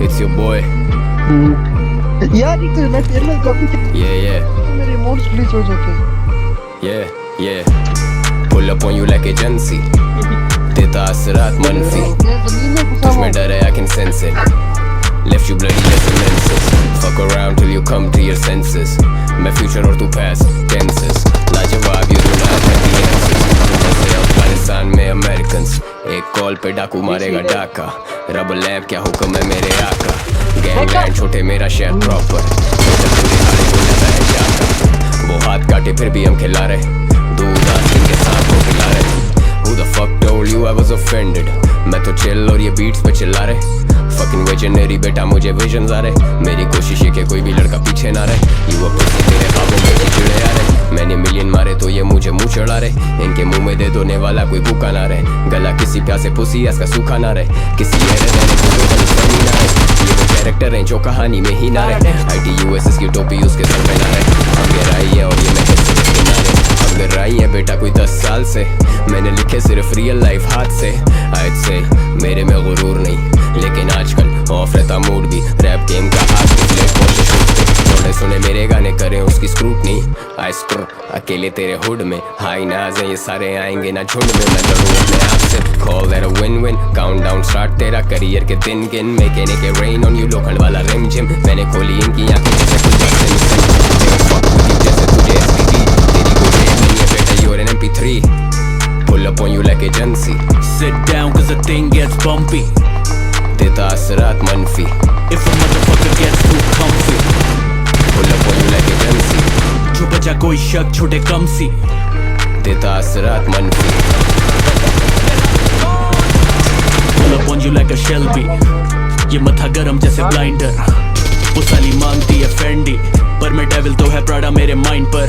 It's your boy. यार एक मैं तेरे में काफी Yeah. मेरे इमोट्स ग्लिच हो जाते हैं। Yeah. Pull up on you like agency. देता असरात मनफी, मैं जमीन में घुसा तुझ हुआ में डर है I can sense it. Left you bloody as menses. Fuck around till you come to your senses. मैं future और तू past tenses. लाजवाब you do not have the answers. जैसे अफगानिस्तान में Americans. एक कॉल पे डाकू मारेगा डाका. रब लैब क्या हुक्म है मेरे आका. गैंगलैंड छोटे मेरा शहर प्रॉपर. वो हाथ काटे फिर भी हम खिला रहे. दूध आस्तीन के सांप को खिला रहे. Who the fuck told you I was offended? मैं तो chill और ये beats पे चिल्ला रहे. Fucking visionary बेटा मुझे visions आ रहे. मेरी कोशिश है कि कोई भी लड़का पीछे ना रहे. You a pussy तेरे ख्वाबों में चिड़े आ रहे. मैंने मिलियन मारे तो ये मुझे मुंह चढ़ा रहे. इनके मुंह में दे दोने वाला कोई भूखा ना रहे. गला किसी प्यासे पुसी इसका सूखा ना रहे. किसी ऐरे देने को कोई कमी ना रहे. ये वो कैरेक्टर हैं जो कहानी में ही ना रहे. ITUSS की टोपी उसके सर पे ना रहे. हम ये राई है और ये मैं किसी ना रहे. हम गर आई है बेटा कोई 10 साल से. मैंने लिखे सिर्फ रियल लाइफ हाथ से. आज से मेरे में गुरूर नहीं लेकिन आजकल ऑफ रहता मूड भी. रैप गेम का आज थोड़े सुने मेरे गाने करें उसकी स्क्रूटनी. आई स्क्रू अकेले तेरे हुड में. हाई नाज है ये सारे आएंगे ना झुंड में. मैं लड़ूं अपने आप से. Call that a win win. Countdown start तेरा करियर के दिन गिन. मेकेनिक के रेन ऑन यू लोखंड वाला रिम जिम. मैंने खोली इनकी आंखें जैसे कुछ जैसे तुझे STD. तेरी कोई रेप नहीं है बेटा you're an MP3. Pull up on you like agency. Sit down cause the thing gets bumpy. देता असरात मनफी. If a motherfucker gets too comfy. Pull up on you like agency. जो बचा कोई शक छोटे कम सी. देता असरात मनफी. Pull up on you like a Shelby. ये मथा गरम जैसे ब्लाइंडर. वो साली मांगती है फेंडी पर मैं डेविल तो है प्राडा मेरे माइंड पर.